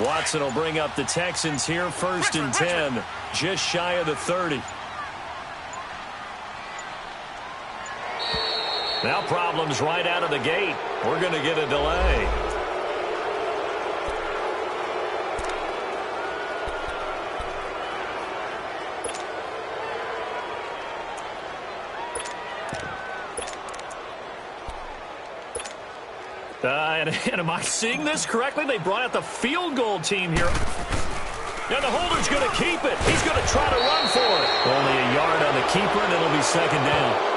Watson will bring up the Texans here, 1st and 10, just shy of the 30. Now problems right out of the gate. We're going to get a delay. And am I seeing this correctly? They brought out the field goal team here. And the holder's going to keep it. He's going to try to run for it. Only a yard on the keeper, and it'll be 2nd down.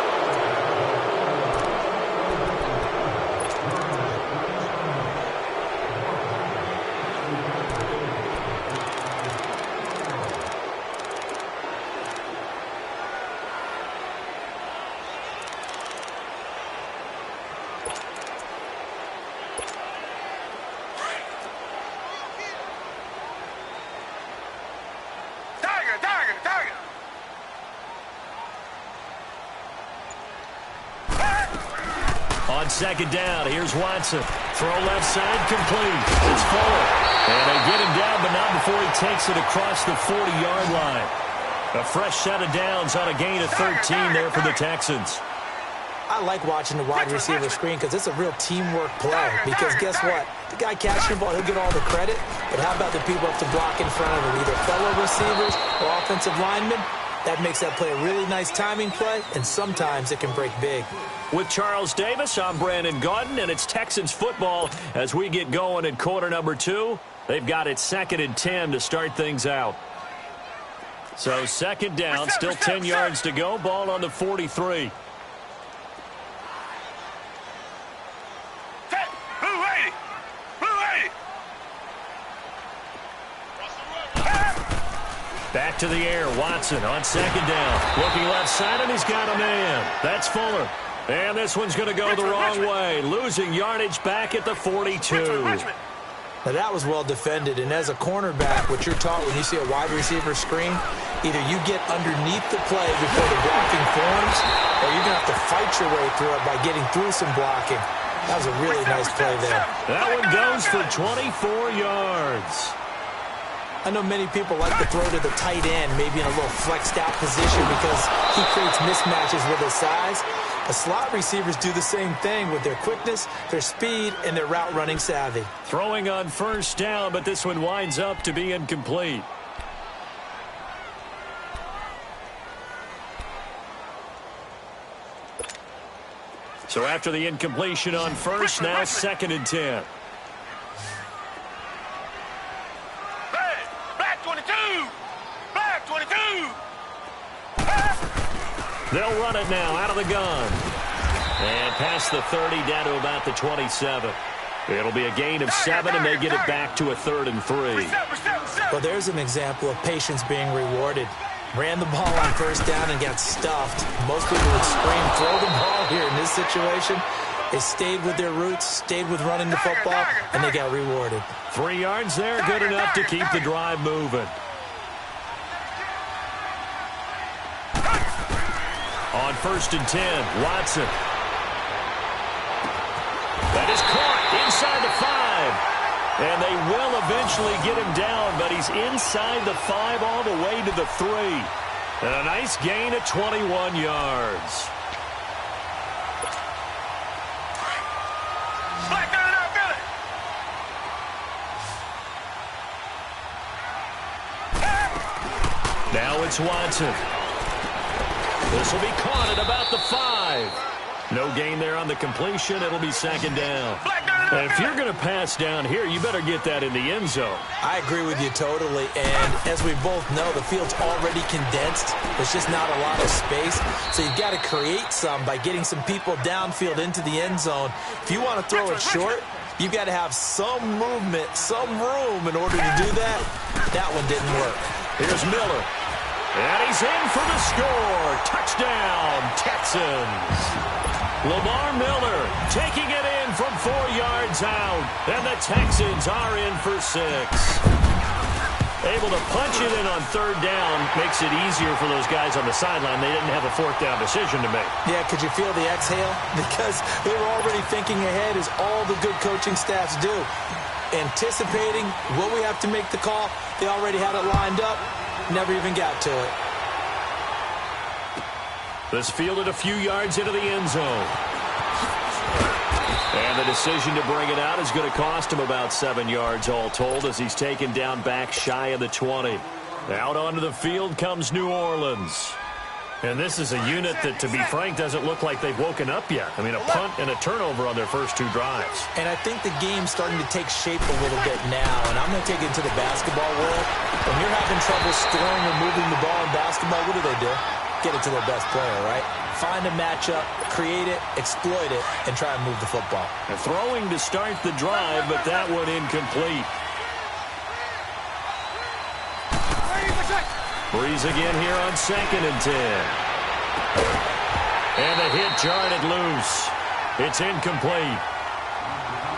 On 2nd down, here's Watson. Throw left side, complete. It's Fuller. And they get him down, but not before he takes it across the 40-yard line. A fresh set of downs on a gain of 13 there for the Texans. I like watching the wide receiver screen because it's a real teamwork play. Because guess what? The guy catching the ball, he'll get all the credit. But how about the people up to block in front of him? Either fellow receivers or offensive linemen. That makes that play a really nice timing play, and sometimes it can break big. With Charles Davis, I'm Brandon Gaudin, and it's Texans football as we get going at quarter number 2. They've got it 2nd and 10 to start things out. So 2nd down, still 10 yards to go, ball on the 43. Back to the air, Watson on 2nd down. Looking left side, and he's got a man. That's Fuller. And this one's going to go the wrong way. Losing yardage back at the 42. Now that was well defended, and as a cornerback, what you're taught when you see a wide receiver screen, either you get underneath the play before the blocking forms, or you're going to have to fight your way through it by getting through some blocking. That was a really nice play there. That one goes for 24 yards. I know many people like to throw to the tight end, maybe in a little flexed out position because he creates mismatches with his size. The slot receivers do the same thing with their quickness, their speed, and their route running savvy. Throwing on 1st down, but this one winds up to be incomplete. So after the incompletion on 1st, now 2nd and 10. They'll run it now out of the gun. And past the 30 down to about the 27. It'll be a gain of 7, and they get it back to a 3rd and 3. Well, there's an example of patience being rewarded. Ran the ball on 1st down and got stuffed. Most people would scream, throw the ball here in this situation. They stayed with their roots, stayed with running the football, and they got rewarded. 3 yards there, good enough to keep the drive moving. On 1st and 10, Watson. That is caught inside the 5. And they will eventually get him down, but he's inside the 5 all the way to the 3. And a nice gain of 21 yards. Now it's Watson. This will be caught at about the 5. No gain there on the completion. It'll be 2nd down. And if you're going to pass down here, you better get that in the end zone. I agree with you totally. And as we both know, the field's already condensed. There's just not a lot of space. So you've got to create some by getting some people downfield into the end zone. If you want to throw it short, you've got to have some movement, some room in order to do that. That one didn't work. Here's Miller. And he's in for the score. Touchdown, Texans. Lamar Miller taking it in from 4 yards out. And the Texans are in for 6. Able to punch it in on third down makes it easier for those guys on the sideline. They didn't have a fourth down decision to make. Yeah, could you feel the exhale? Because they were already thinking ahead, as all the good coaching staffs do. Anticipating, will we have to make the call? They already had it lined up. Never even got to it. This fielded a few yards into the end zone. And the decision to bring it out is going to cost him about 7 yards all told, as he's taken down back shy of the 20. Out onto the field comes New Orleans. And this is a unit that, to be frank, doesn't look like they've woken up yet. I mean, a punt and a turnover on their first 2 drives. And I think the game's starting to take shape a little bit now. And I'm going to take it into the basketball world. When you're having trouble scoring or moving the ball in basketball, what do? Get it to their best player, right? Find a matchup, create it, exploit it, and try and move the football. And throwing to start the drive, but that one incomplete. Breeze again here on 2nd and 10. And the hit jarred it loose. It's incomplete.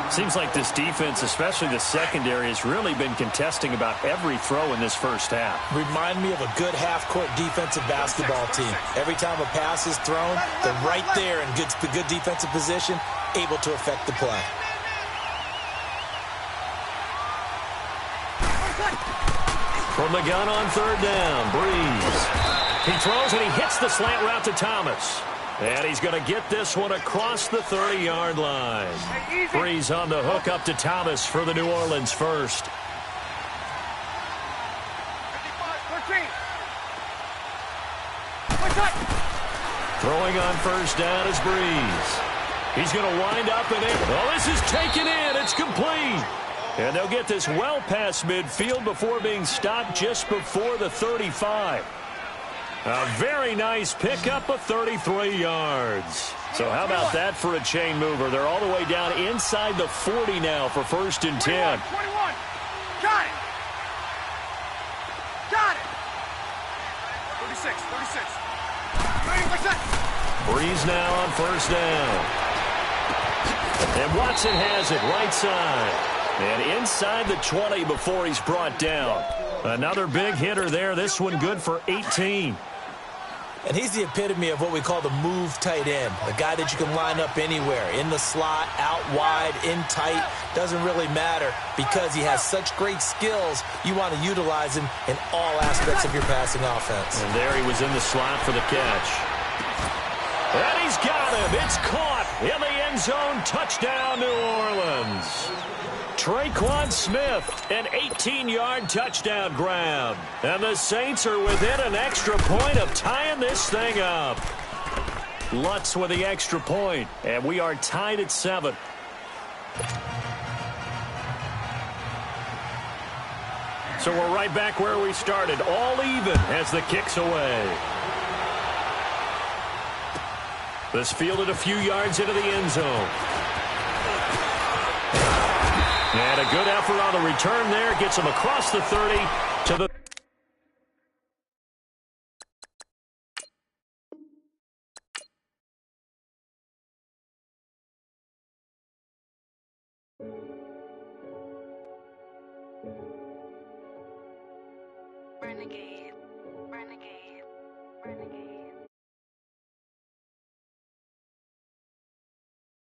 Seems like this defense, especially the secondary, has really been contesting about every throw in this first half. Remind me of a good half-court defensive basketball team. Every time a pass is thrown, they're right there in good defensive position, able to affect the play. From the gun on third down, Breeze. He throws and he hits the slant route to Thomas. And he's going to get this one across the 30-yard line. Breeze on the hook up to Thomas for the New Orleans first. Throwing on first down is Breeze. He's going to wind up and in. Oh, this is taken in. It's complete. And they'll get this well past midfield before being stopped just before the 35. A very nice pickup of 33 yards. So how about that for a chain mover? They're all the way down inside the 40 now for 1st and 10. 21. Got it. Got it. 36. 36. Breeze now on first down. And Watson has it right side. And inside the 20 before he's brought down. Another big hitter there. This one good for 18. And he's the epitome of what we call the move tight end. A guy that you can line up anywhere. In the slot, out wide, in tight. Doesn't really matter because he has such great skills. You want to utilize him in all aspects of your passing offense. And there he was in the slot for the catch. And he's got him. It's caught in the end zone. Touchdown, New Orleans. Traquan Smith, an 18-yard touchdown grab. And the Saints are within an extra point of tying this thing up. Lutz with the extra point, and we are tied at 7. So we're right back where we started, all even as the kick's away. This fielded a few yards into the end zone. And a good effort on the return there. Gets him across the 30 to the... Renegade.